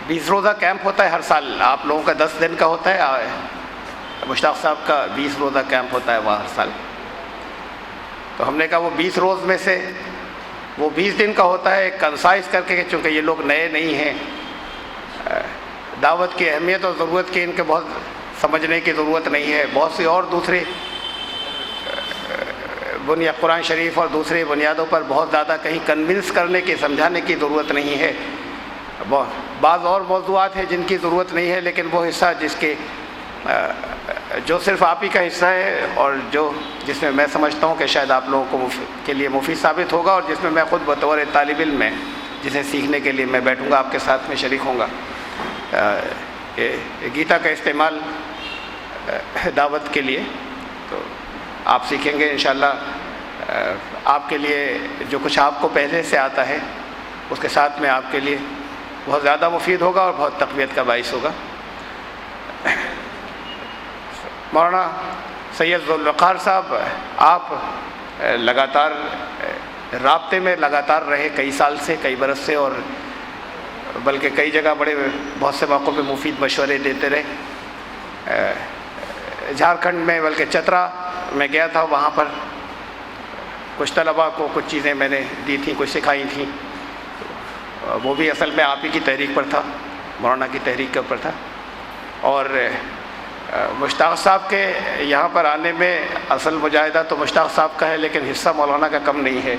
20 روزہ کیمپ ہوتا ہے ہر سال. آپ لوگوں کا 10 دن کا ہوتا ہے, مشتاق صاحب کا 20 روزہ کیمپ ہوتا ہے وہاں ہر سال. تو ہم نے کہا وہ 20 روز میں سے وہ 20 دن کا ہوتا ہے, کنسائز کر کے, چونکہ یہ لوگ نئے نہیں ہیں, دعوت کی اہمیت اور ضرورت کی ان کے بہت سمجھنے کی ضرورت نہیں ہے. بہت سی اور دوسری قرآن شریف اور دوسری بنیادوں پر بہت زیادہ کہیں کنونس کرنے کی, سمجھانے کی ضرورت نہیں ہے. بعض اور موضوعات ہیں جن کی ضرورت نہیں ہے, لیکن وہ حصہ جو صرف آپ ہی کا حصہ ہے اور جس میں میں سمجھتا ہوں کہ شاید آپ لوگوں کو کے لیے مفید ثابت ہوگا, اور جس میں میں خود بطور طالب علم میں جسے سیکھنے کے لیے میں بیٹھوں گا, آپ کے ساتھ میں شریک ہوں گا. گیتا کا استعمال دعوت کے لیے تو آپ سیکھیں گے انشاءاللہ. آپ کے لیے جو کچھ آپ کو پہلے سے آتا ہے اس کے ساتھ میں آپ کے لیے بہت زیادہ مفید ہوگا اور بہت تقویت کا باعث ہوگا. مولانا سید ذوالوقار صاحب, آپ لگاتار رابطے میں لگاتار رہے کئی سال سے, کئی برس سے, اور بلکہ کئی جگہ بہت سے موقعوں پہ مفید مشورے دیتے رہے. جھارکھنڈ میں بلکہ چترا میں گیا تھا, وہاں پر کچھ طلباء کو کچھ چیزیں میں نے دی تھیں, کچھ سکھائی تھیں. وہ بھی اصل میں آپ ہی کی تحریک پر تھا, مولانا کی تحریک کے اوپر تھا. اور مشتاق صاحب کے یہاں پر آنے میں اصل مجاہدہ تو مشتاق صاحب کا ہے, لیکن حصہ مولانا کا کم نہیں ہے.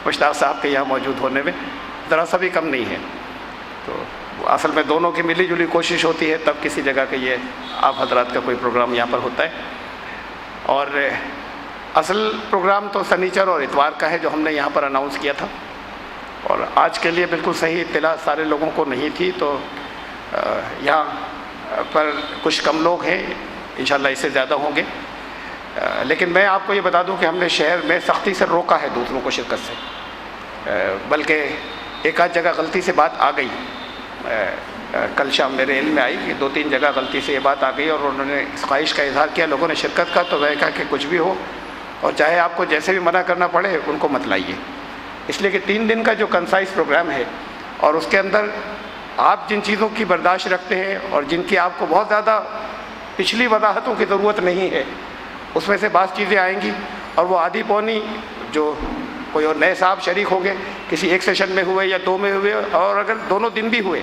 مشتاق صاحب کے یہاں موجود ہونے میں ذرا سا بھی کم نہیں ہے. تو اصل میں دونوں کی ملی جلی کوشش ہوتی ہے, تب کسی جگہ کے یہ آپ حضرات کا کوئی پروگرام یہاں پر ہوتا ہے. اور اصل پروگرام تو سنیچر اور اتوار کا ہے جو ہم نے یہاں پر اناؤنس کیا تھا, اور آج کے لیے بالکل صحیح اطلاع سارے لوگوں کو نہیں تھی. تو یہاں پر کچھ کم لوگ ہیں, انشاءاللہ اس سے زیادہ ہوں گے. لیکن میں آپ کو یہ بتا دوں کہ ہم نے شہر میں سختی سے روکا ہے دوسروں کو شرکت سے, بلکہ ایک آدھ جگہ غلطی سے بات آ گئی. کل شام میرے علم میں آئی کہ 2-3 جگہ غلطی سے یہ بات آ گئی, اور انہوں نے اس خواہش کا اظہار کیا لوگوں نے شرکت کا. تو میں نے کہا کہ کچھ بھی ہو, اور چاہے آپ کو جیسے بھی منع کرنا پڑے, ان کو مت لائیے. اس لیے کہ 3 دن کا جو کنسائز پروگرام ہے, اور اس کے اندر آپ جن چیزوں کی برداشت رکھتے ہیں اور جن کی آپ کو بہت زیادہ پچھلی وضاحتوں کی ضرورت نہیں ہے, اس میں سے بعض چیزیں آئیں گی. اور وہ آدھی پونی جو کوئی اور نئے صاحب شریک ہوں گے, کسی ایک سیشن میں ہوئے یا 2 میں ہوئے, اور اگر دونوں دن بھی ہوئے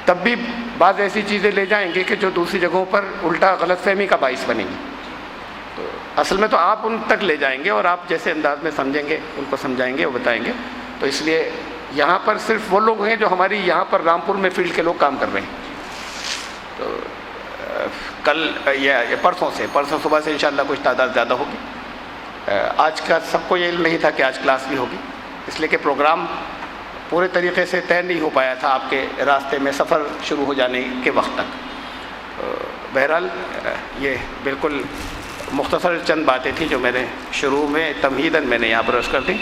تب بھی بعض ایسی چیزیں لے جائیں گے کہ جو دوسری جگہوں پر الٹا غلط فہمی کا باعث بنیں گی. تو اصل میں تو آپ ان تک لے جائیں گے, اور آپ جیسے انداز میں سمجھیں گے ان کو سمجھائیں گے, وہ بتائیں گے. تو اس لیے یہاں پر صرف وہ لوگ ہیں جو ہماری یہاں پر رامپور میں فیلڈ کے لوگ کام کر رہے ہیں. تو کل یا پرسوں صبح سے انشاءاللہ کچھ تعداد زیادہ ہوگی. آج کا سب کو یہ علم نہیں تھا کہ آج کلاس بھی ہوگی, اس لیے کہ پروگرام پورے طریقے سے طے نہیں ہو پایا تھا آپ کے راستے میں سفر شروع ہو جانے کے وقت تک. بہرحال یہ بالکل مختصر چند باتیں تھیں جو میں نے شروع میں تمہیداً میں نے یہاں پر عرض کر دی.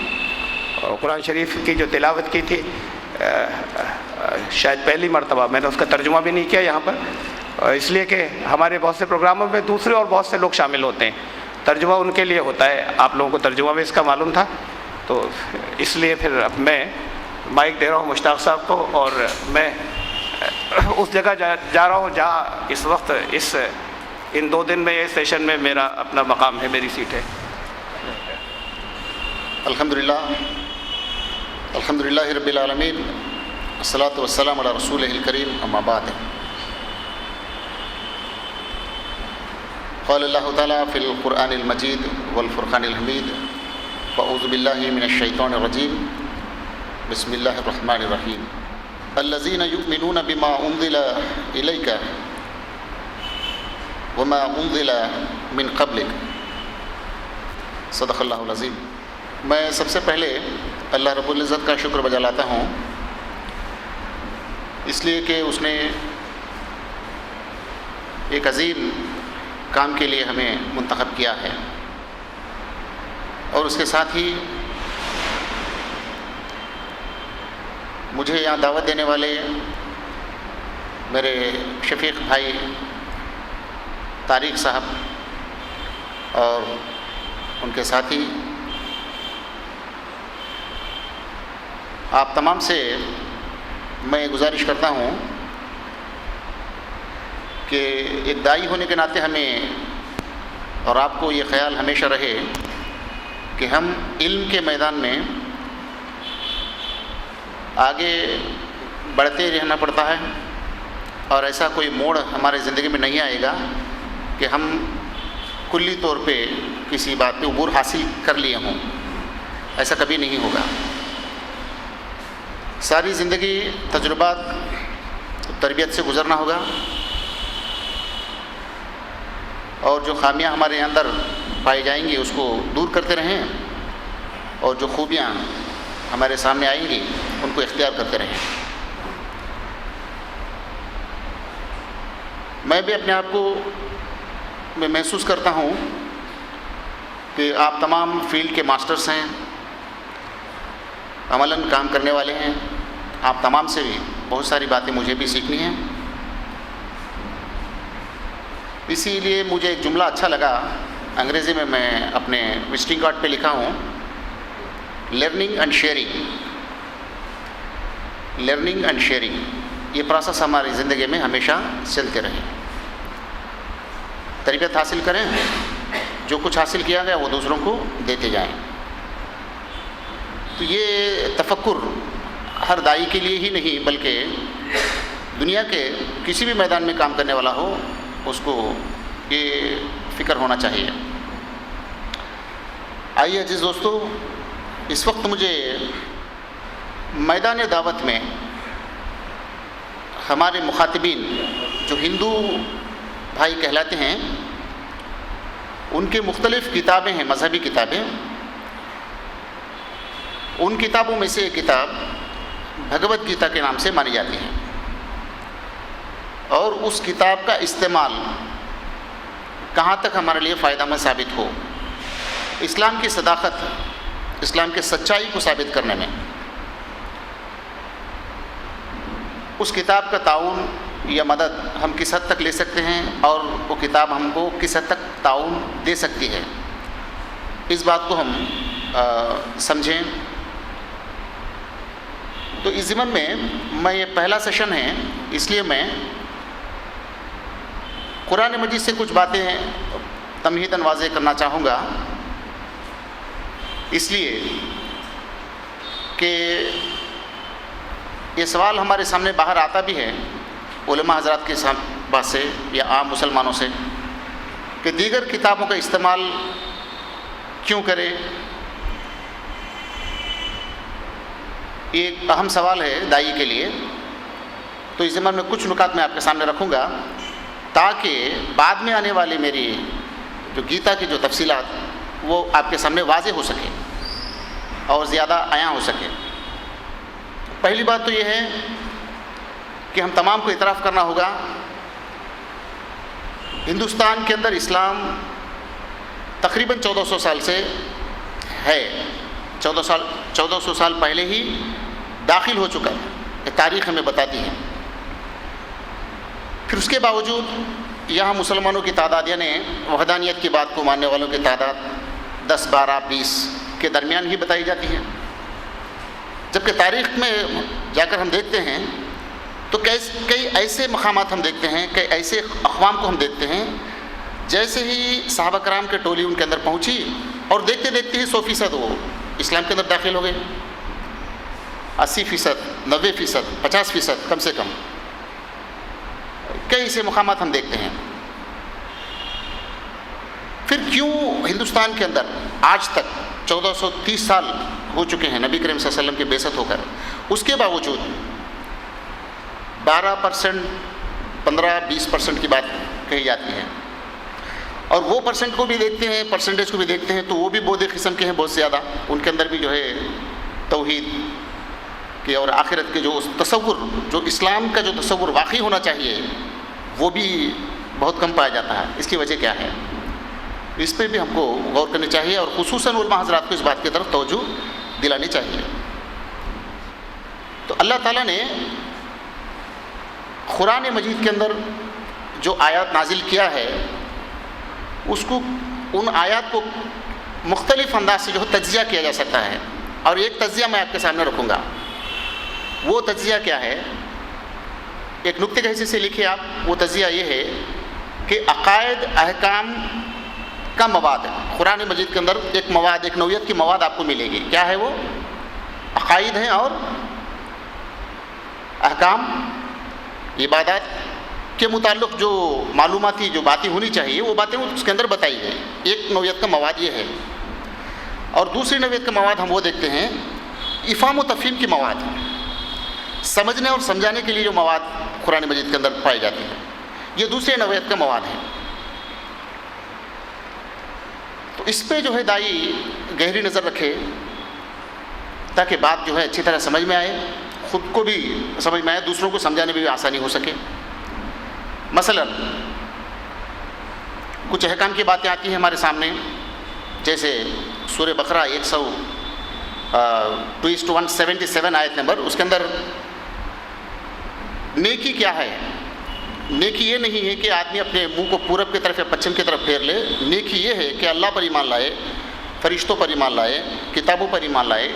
اور قرآن شریف کی جو تلاوت کی تھی, شاید پہلی مرتبہ میں نے اس کا ترجمہ بھی نہیں کیا یہاں پر, اس لیے کہ ہمارے بہت سے پروگراموں میں دوسرے اور بہت سے لوگ شامل ہوتے ہیں. ترجمہ ان کے لیے ہوتا ہے, آپ لوگوں کو ترجمہ بھی اس کا معلوم تھا, تو اس لیے پھر اب میں مائک دے رہا ہوں مشتاق صاحب کو, اور میں اس جگہ جا رہا ہوں جہاں اس وقت ان 2 دن میں اس سیشن میں میرا اپنا مقام ہے, میری سیٹ ہے. الحمدللہ رب العالمین, والصلاة والسلام علی رسولہ الکریم, اما بعد. قال اللہ تعالیٰ فی القرآن المجید والفرقان الحمید, فاعوذ باللہ من الشیطان الرجیم, بسم اللہ الرحمن الرحیم. الذین یؤمنون بما انزل الیک وما انزل من قبلک, صدق اللہ العظیم. میں سب سے پہلے اللہ رب العزت کا شکر بجا لاتا ہوں, اس لیے کہ اس نے ایک عظیم کام کے لیے ہمیں منتخب کیا ہے, اور اس کے ساتھ ہی مجھے یہاں دعوت دینے والے میرے شفیق بھائی طارق صاحب اور ان کے ساتھی, آپ تمام سے میں گزارش کرتا ہوں کہ ایک داعی ہونے کے ناطے ہمیں اور آپ کو یہ خیال ہمیشہ رہے کہ ہم علم کے میدان میں آگے بڑھتے رہنا پڑتا ہے، اور ایسا کوئی موڑ ہمارے زندگی میں نہیں آئے گا کہ ہم کلی طور پہ کسی بات پہ عبور حاصل کر لیے ہوں، ایسا کبھی نہیں ہوگا۔ ساری زندگی تجربات تربیت سے گزرنا ہوگا، اور جو خامیاں ہمارے اندر پائی جائیں گی اس کو دور کرتے رہیں، اور جو خوبیاں ہمارے سامنے آئیں گی ان کو اختیار کرتے رہیں۔ میں بھی اپنے آپ کو میں محسوس کرتا ہوں کہ آپ تمام فیلڈ کے ماسٹرز ہیں، عملاً کام کرنے والے ہیں، آپ تمام سے بھی بہت ساری باتیں مجھے بھی سیکھنی ہیں۔ اسی لیے مجھے ایک جملہ اچھا لگا، انگریزی میں اپنے وزٹنگ کارڈ پہ لکھا ہوں، learning and sharing. Learning and sharing, یہ پروسیس ہماری زندگی میں ہمیشہ چلتے رہے۔ تربیت حاصل کریں، جو کچھ حاصل کیا گیا وہ دوسروں کو دیتے جائیں۔ تو یہ تفکر ہر داعی کے لیے ہی نہیں بلکہ دنیا کے کسی بھی میدان میں کام کرنے والا ہو اس کو یہ فکر ہونا چاہیے۔ آئیے عزیز دوستو، اس وقت مجھے میدان دعوت میں ہمارے مخاطبین جو ہندو بھائی کہلاتے ہیں ان کے مختلف کتابیں ہیں، مذہبی کتابیں۔ ان کتابوں میں سے ایک کتاب بھگوت گیتا کے نام سے مانی جاتی ہے، اور اس کتاب کا استعمال کہاں تک ہمارے لیے فائدہ مند ثابت ہو، اسلام کی صداقت، اسلام کے سچائی کو ثابت کرنے میں اس کتاب کا تعاون یا مدد ہم کس حد تک لے سکتے ہیں، اور وہ کتاب ہم کو کس حد تک تعاون دے سکتی ہے، اس بات کو ہم سمجھیں۔ تو اس ضمن میں یہ پہلا سیشن ہے، اس لیے میں قرآن مجید سے کچھ باتیں تمہیداً واضح کرنا چاہوں گا، اس لیے کہ یہ سوال ہمارے سامنے باہر آتا بھی ہے علماء حضرات کے پاس سے یا عام مسلمانوں سے کہ دیگر کتابوں کا استعمال کیوں کرے۔ یہ ایک اہم سوال ہے داعی کے لیے، تو اس ضمن میں کچھ نکات میں آپ کے سامنے رکھوں گا تاکہ بعد میں آنے والی میری جو گیتا کی جو تفصیلات وہ آپ کے سامنے واضح ہو سکے اور زیادہ عیاں ہو سکے۔ پہلی بات تو یہ ہے کہ ہم تمام کو اعتراف کرنا ہوگا، ہندوستان کے اندر اسلام تقریباً 1400 سال سے ہے، 1400 سال پہلے ہی داخل ہو چکا ہے، یہ تاریخ ہمیں بتاتی ہے۔ پھر اس کے باوجود یہاں مسلمانوں کی تعداد یعنی وحدانیت کی بات کو ماننے والوں کی تعداد 10، 12، 20 کے درمیان ہی بتائی جاتی ہے، جبکہ تاریخ میں جا کر ہم دیکھتے ہیں تو کئی ایسے مقامات ہم دیکھتے ہیں، کئی ایسے اقوام کو ہم دیکھتے ہیں جیسے ہی صحابہ کرام کے ٹولی ان کے اندر پہنچی اور دیکھتے دیکھتے ہی 100% وہ اسلام کے اندر داخل ہو گئے، 80%، 90%، 50% کم سے کم کئی ایسے مقامات ہم دیکھتے ہیں۔ پھر کیوں ہندوستان کے اندر آج تک 1430 سال ہو چکے ہیں نبی کریم صلی اللہ علیہ وسلم کی بعثت ہو کر، اس کے باوجود 12%، 15-20% کی بات کہی جاتی ہے، اور وہ پرسنٹ کو بھی دیکھتے ہیں، پرسنٹیج کو بھی دیکھتے ہیں تو وہ بھی بودھ قسم کے ہیں بہت زیادہ، ان کے اندر بھی جو ہے توحید کے اور آخرت کے جو تصور، جو اسلام کا جو تصور واقعی ہونا چاہیے وہ بھی بہت کم پایا جاتا ہے۔ اس کی وجہ کیا ہے؟ اس پہ بھی ہم کو غور کرنی چاہیے، اور خصوصاً علماء حضرات کو اس بات کی طرف توجہ دلانی چاہیے۔ تو اللہ تعالیٰ نے قرآن مجید کے اندر جو آیات نازل کیا ہے اس کو، ان آیات کو مختلف انداز سے جو تجزیہ کیا جا سکتا ہے، اور ایک تجزیہ میں آپ کے سامنے رکھوں گا۔ وہ تجزیہ کیا ہے؟ ایک نقطے کے حصے سے لکھے آپ، وہ تجزیہ یہ ہے کہ عقائد احکام کا مواد ہے قرآن مجید کے اندر، ایک مواد، ایک نوعیت کی مواد آپ کو ملے گی. کیا ہے وہ؟ عقائد ہیں اور احکام، عبادات کے متعلق جو معلوماتی جو باتیں ہونی چاہیے وہ باتیں اس کے اندر بتائی گئی. ایک نوعیت کا مواد یہ ہے. اور دوسری نوعیت کا مواد ہم وہ دیکھتے ہیں افہام و تفہیم کی مواد، سمجھنے اور سمجھانے کے لیے جو مواد قرآن مجید کے اندر پائی جاتی ہے، یہ دوسری نوعیت کا مواد ہے. تو اس پہ جو ہے دائی گہری نظر رکھے تاکہ بات جو ہے اچھی طرح سمجھ میں آئے، خود کو بھی سمجھ میں آئے، دوسروں کو سمجھانے میں بھی آسانی ہو سکے. مثلا کچھ احکام کی باتیں آتی ہیں ہمارے سامنے، جیسے سورہ بقرہ 177 آیت نمبر، اس کے اندر نیکی کیا ہے. نیکی یہ نہیں ہے کہ آدمی اپنے منہ کو پورب کی طرف یا پچھم کی طرف پھیر لے. نیکی یہ ہے کہ اللہ پر ایمان لائے، فرشتوں پر ایمان لائے، کتابوں پر ایمان لائے،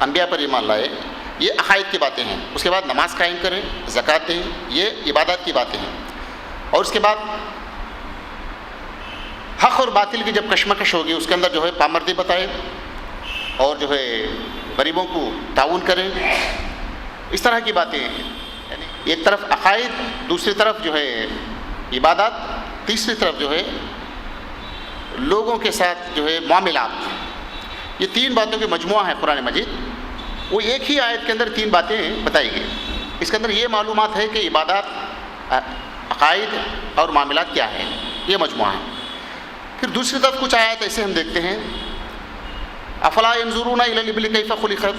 انبیاء پر ایمان لائے. یہ عقائد کی باتیں ہیں. اس کے بعد نماز قائم کریں، زکوٰۃ دیں، یہ عبادات کی باتیں ہیں. اور اس کے بعد حق اور باطل کی جب کشمکش ہوگی اس کے اندر جو ہے پامردی بتائے اور جو ہے غریبوں کو تعاون کریں. اس طرح کی باتیں ہیں. یعنی ایک طرف عقائد، دوسری طرف جو ہے عبادات، تیسری طرف جو ہے لوگوں کے ساتھ جو ہے معاملات. یہ تین باتوں کے مجموعہ ہے قرآن مجید. وہ ایک ہی آیت کے اندر تین باتیں بتائی گئی. اس کے اندر یہ معلومات ہے کہ عبادات، عقائد اور معاملات کیا ہے، یہ مجموعہ ہے. پھر دوسری طرف کچھ آیات ایسے ہم دیکھتے ہیں، افلا ينظرون الى الابل كيف خلقت.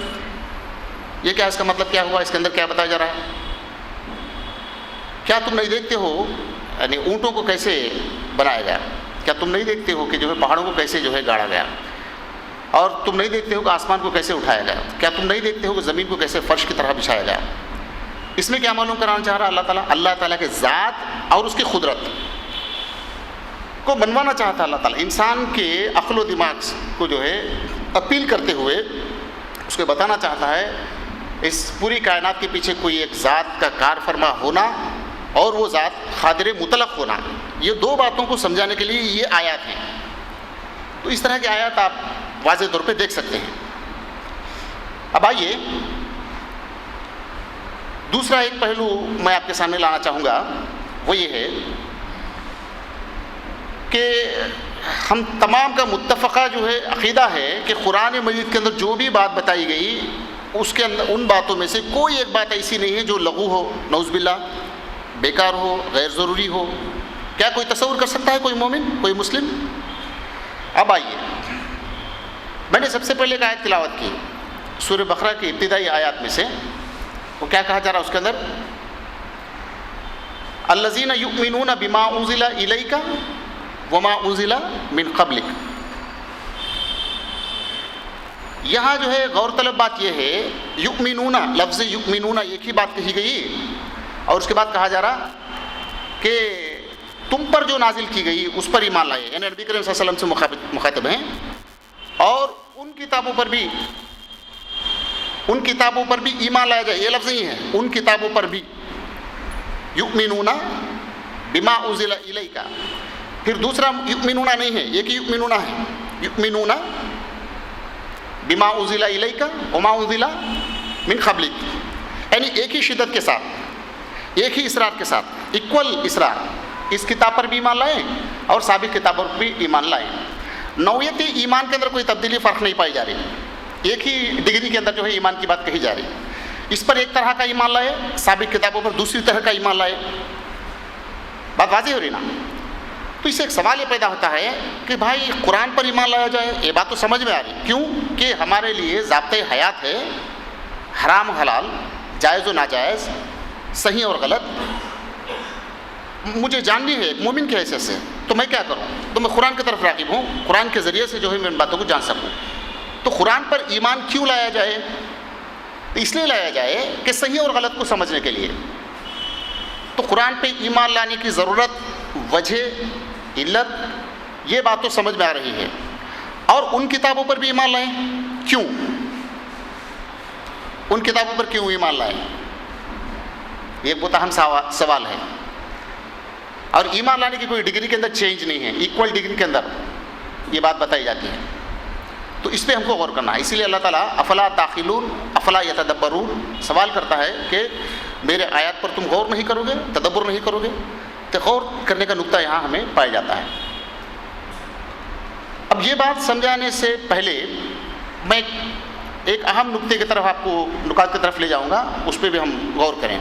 یہ کیا، اس کا مطلب کیا ہوا؟ اس کے اندر کیا بتایا جا رہا ہے؟ کیا تم نہیں دیکھتے ہو یعنی اونٹوں کو کیسے بنایا گیا؟ کیا تم نہیں دیکھتے ہو کہ جو ہے پہاڑوں کو کیسے جو ہے گاڑا گیا؟ اور تم نہیں دیکھتے ہو کہ آسمان کو کیسے اٹھایا گیا؟ کیا تم نہیں دیکھتے ہو کہ زمین کو کیسے فرش کی طرح بچھایا گیا؟ اس میں کیا معلوم کرانا چاہ رہا اللہ تعالیٰ کے ذات اور اس کی قدرت کو منوانا چاہتا اللہ تعالیٰ. انسان کے عقل و دماغ کو جو ہے اپیل کرتے ہوئے اس کو بتانا چاہتا ہے اس پوری کائنات کے پیچھے کوئی ایک ذات کا کار فرما ہونا اور وہ ذات قادر مطلق ہونا. یہ دو باتوں کو سمجھانے کے لیے یہ آیات ہیں. تو اس طرح کی آیات آپ واضح طور پہ دیکھ سکتے ہیں. اب آئیے دوسرا ایک پہلو میں آپ کے سامنے لانا چاہوں گا، وہ یہ ہے کہ ہم تمام کا متفقہ جو ہے عقیدہ ہے کہ قرآن مجید کے اندر جو بھی بات بتائی گئی اس کے اندر ان باتوں میں سے کوئی ایک بات ایسی نہیں ہے جو لغو ہو، نعوذ باللہ، بیکار ہو، غیر ضروری ہو. کیا کوئی تصور کر سکتا ہے کوئی مومن، کوئی مسلم؟ اب آئیے، میں نے سب سے پہلے ایک آیت تلاوت کی سورہ بقرہ کی ابتدائی آیات میں سے. وہ کیا کہا جا رہا ہے اس کے اندر؟ الذین یؤمنون بما انزل الیک وما انزل من قبلک. یہاں جو ہے غور طلب بات یہ ہے، یؤمنون، لفظ یؤمنون ایک ہی بات کہی گئی اور اس کے بعد کہا جا رہا کہ تم پر جو نازل کی گئی اس پر ایمان لائے، یعنی نبی کریم صلی اللہ علیہ وسلم سے مخاطب ہیں. اور ان کتابوں پر بھی ایمان لایا جائے. یہ لفظ نہیں ہے، ان کتابوں پر بھی. یؤمنون بما انزل الیک. پھر دوسرا یؤمنون نہیں ہے، ایک ہی یؤمنون ہے. یؤمنون بما انزل الیک وما انزل من قبلک، یعنی ایک ہی شدت کے ساتھ، ایک ہی اصرار کے ساتھ، ایکول اصرار، اس کتاب پر بھی ایمان لائیں اور سابق کتابوں پر بھی ایمان لائیں. نوعیت ایمان کے اندر کوئی تبدیلی، فرق نہیں پائی جا رہی. ایک ہی ڈگری کے اندر جو ہے ایمان کی بات کہی جا رہی. اس پر ایک طرح کا ایمان لائے، سابق کتابوں پر دوسری طرح کا ایمان لائے. بات واضح ہو رہی نا؟ تو اس سے ایک سوال یہ پیدا ہوتا ہے کہ بھائی قرآن پر ایمان لایا جائے، یہ بات تو سمجھ میں آ رہی. کیوں کہ ہمارے لیے ضابطۂ حیات ہے، حرام حلال، جائز و ناجائز، صحیح اور غلط مجھے جاننی ہے ایک مومن کی حیثیت سے. تو میں کیا کروں؟ تو میں قرآن کی طرف راغب ہوں، قرآن کے ذریعے سے جو ہے میں ان باتوں کو جان سکوں. تو قرآن پر ایمان کیوں لایا جائے؟ اس لیے لایا جائے کہ صحیح اور غلط کو سمجھنے کے لیے. تو قرآن پہ ایمان لانے کی ضرورت، وجہ، علت، یہ بات تو سمجھ میں آ رہی ہے. اور ان کتابوں پر بھی ایمان لائیں. کیوں؟ ان کتابوں پر کیوں ایمان لائے؟ یہ بہت اہم سوال ہے. اور ایمان لانے کی کوئی ڈگری کے اندر چینج نہیں ہے، ایکول ڈگری کے اندر یہ بات بتائی جاتی ہے. تو اس پہ ہم کو غور کرنا ہے. اسی لیے اللہ تعالیٰ افلا تعقلون افلا یتدبرون سوال کرتا ہے کہ میرے آیات پر تم غور نہیں کرو گے، تدبر نہیں کرو گے. تو غور کرنے کا نقطہ یہاں ہمیں پایا جاتا ہے. اب یہ بات سمجھانے سے پہلے میں ایک اہم نقطے کی طرف آپ کو نکات کی طرف لے جاؤں گا، اس پہ بھی ہم غور کریں.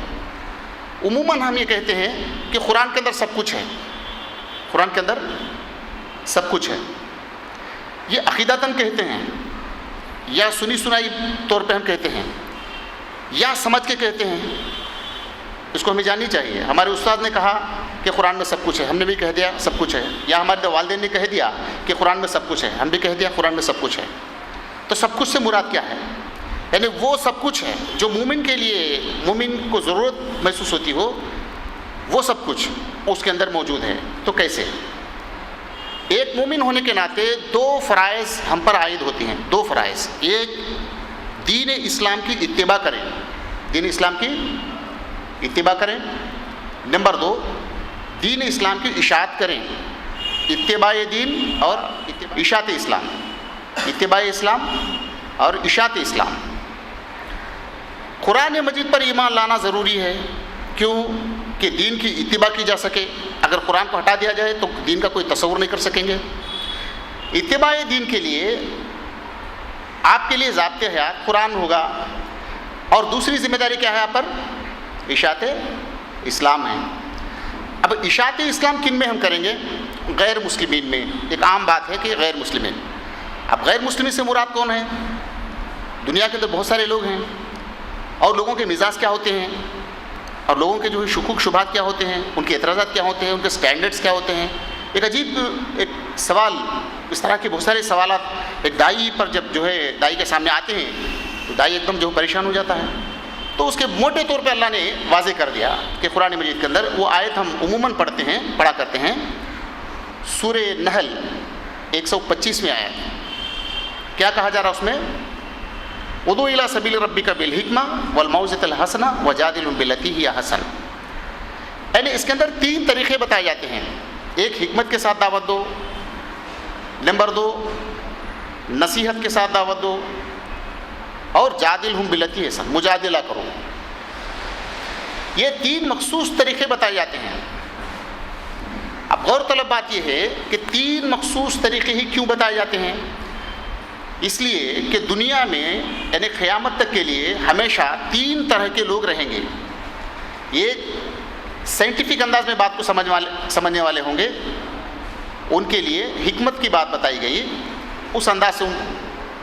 عموماً ہم یہ کہتے ہیں کہ قرآن کے اندر سب کچھ ہے، قرآن کے اندر سب کچھ ہے. یہ عقیدتاً کہتے ہیں یا سنی سنائی طور پہ ہم کہتے ہیں یا سمجھ کے کہتے ہیں، اس کو ہمیں جاننی چاہیے. ہمارے استاد نے کہا کہ قرآن میں سب کچھ ہے، ہم نے بھی کہہ دیا سب کچھ ہے. یا ہمارے والدین نے کہہ دیا کہ قرآن میں سب کچھ ہے، ہم بھی کہہ دیا قرآن میں سب کچھ ہے. تو سب کچھ سے مراد کیا ہے؟ یعنی وہ سب کچھ ہے جو مومن کے لیے، مومن کو ضرورت محسوس ہوتی ہو، وہ سب کچھ اس کے اندر موجود ہے. تو کیسے؟ ایک مومن ہونے کے ناطے دو فرائض ہم پر عائد ہوتی ہیں. دو فرائض: ایک دین اسلام کی اتباع کریں، دین اسلام کی اتباع کریں. نمبر دو، دین اسلام کی اشاعت کریں. اتباع دین اور اشاعت اسلام، اتباع اسلام اور اشاعت اسلام. قرآن مجید پر ایمان لانا ضروری ہے. کیوں؟ کہ دین کی اتباع کی جا سکے. اگر قرآن کو ہٹا دیا جائے تو دین کا کوئی تصور نہیں کر سکیں گے. اتباع دین کے لیے آپ کے لیے ضابطۂ حیات قرآن ہوگا. اور دوسری ذمہ داری کیا ہے آپ پر؟ اشاعت اسلام ہے. اب اشاعت اسلام کن میں ہم کریں گے؟ غیر مسلمین میں. ایک عام بات ہے کہ غیر مسلمین. اب غیر مسلمین سے مراد کون ہے؟ دنیا کے اندر بہت سارے لوگ ہیں، اور لوگوں کے مزاج کیا ہوتے ہیں، اور لوگوں کے جو ہے شکوک شبہات کیا ہوتے ہیں، ان کے اعتراضات کیا ہوتے ہیں، ان کے سٹینڈرڈز کیا ہوتے ہیں. ایک عجیب ایک سوال، اس طرح کے بہت سارے سوالات ایک دائی پر جب جو ہے دائی کے سامنے آتے ہیں تو دائی ایک دم جو پریشان ہو جاتا ہے. تو اس کے موٹے طور پہ اللہ نے واضح کر دیا کہ قرآن مجید کے اندر وہ آیت ہم عموماً پڑھا کرتے ہیں. سورہ نحل 125 میں آیا. کیا کہا جا رہا اس میں؟ ادعو الی سبیل ربک بالحکمہ والموعظۃ الحسنہ وجادلہم باللتی ہی احسن. یعنی اس کے اندر تین طریقے بتائے جاتے ہیں. ایک، حکمت کے ساتھ دعوت دو. نمبر دو، نصیحت کے ساتھ دعوت دو. اور جادلہم باللتی ہی احسن، مجادلہ کرو. یہ تین مخصوص طریقے بتائے جاتے ہیں. اب غور طلب بات یہ ہے کہ تین مخصوص طریقے ہی کیوں بتائے جاتے ہیں؟ اس لیے کہ دنیا میں یعنی قیامت تک کے لیے ہمیشہ تین طرح کے لوگ رہیں گے. ایک سائنٹیفک انداز میں بات کو سمجھنے والے ہوں گے، ان کے لیے حکمت کی بات بتائی گئی، اس انداز سے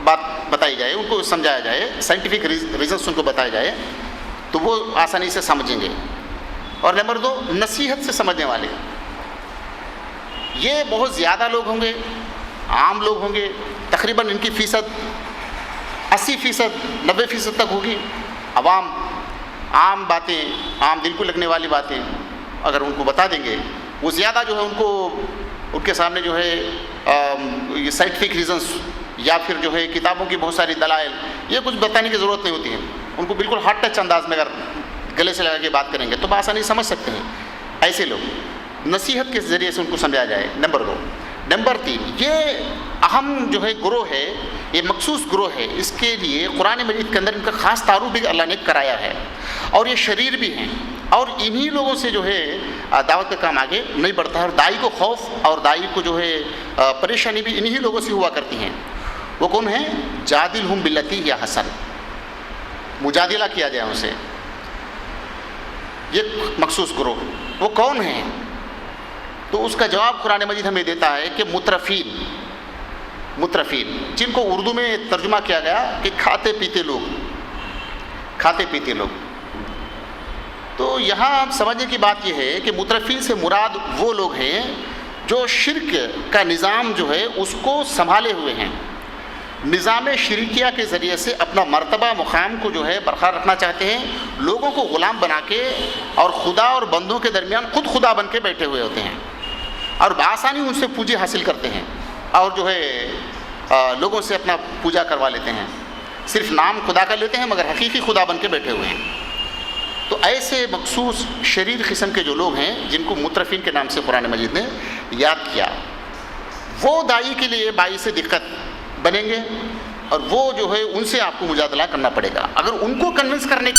بات بتائی جائے، ان کو سمجھایا جائے، سائنٹیفک ریزنس ان کو بتایا جائے تو وہ آسانی سے سمجھیں گے. اور نمبر دو، نصیحت سے سمجھنے والے. یہ بہت زیادہ لوگ ہوں گے، عام لوگ ہوں گے. تقریباً ان کی فیصد 80%، 90% تک ہوگی. عوام عام باتیں، عام دل کو لگنے والی باتیں اگر ان کو بتا دیں گے، وہ زیادہ جو ہے ان کو ان کے سامنے جو ہے یہ سائنٹیفک ریزنس یا پھر جو ہے کتابوں کی بہت ساری دلائل، یہ کچھ بتانے کی ضرورت نہیں ہوتی ہے. ان کو بالکل ہارڈ ٹچ انداز میں اگر گلے سے لگا کے بات کریں گے تو بآسانی سمجھ سکتے ہیں. ایسے لوگ نصیحت کے ذریعے سے ان کو سمجھایا جائے. نمبر دو. نمبر تین، یہ اہم جو ہے گروہ ہے، یہ مخصوص گروہ ہے، اس کے لیے قرآن مجید کے اندر ان کا خاص تعارف بھی اللہ نے کرایا ہے، اور یہ شریر بھی ہیں، اور انہی لوگوں سے جو ہے دعوت کا کام آگے نہیں بڑھتا ہے. اور دائی کو خوف اور دائی کو جو ہے پریشانی بھی انہی لوگوں سے ہوا کرتی ہیں. وہ کون ہیں؟ جادلہم باللتی ہی احسن، مجادلہ کیا جائے ان سے. یہ مخصوص گروہ وہ کون ہیں؟ تو اس کا جواب قرآن مجید ہمیں دیتا ہے کہ مترفین، جن کو اردو میں ترجمہ کیا گیا کہ کھاتے پیتے لوگ. تو یہاں سمجھنے کی بات یہ ہے کہ مترفین سے مراد وہ لوگ ہیں جو شرک کا نظام جو ہے اس کو سنبھالے ہوئے ہیں، نظام شرکیہ کے ذریعے سے اپنا مرتبہ مقام کو جو ہے برقرار رکھنا چاہتے ہیں، لوگوں کو غلام بنا کے اور خدا اور بندوں کے درمیان خود خدا بن کے بیٹھے ہوئے ہوتے ہیں، اور بآسانی ان سے پوجی حاصل کرتے ہیں اور جو ہے لوگوں سے اپنا پوجا کروا لیتے ہیں. صرف نام خدا کا لیتے ہیں مگر حقیقی خدا بن کے بیٹھے ہوئے ہیں. تو ایسے مخصوص شریر قسم کے جو لوگ ہیں جن کو مترفین کے نام سے قرآن مجید نے یاد کیا، وہ داعی کے لیے باعث دقت بنیں گے، اور وہ جو ہے ان سے آپ کو مجادلہ کرنا پڑے گا. اگر ان کو کنونس کرنے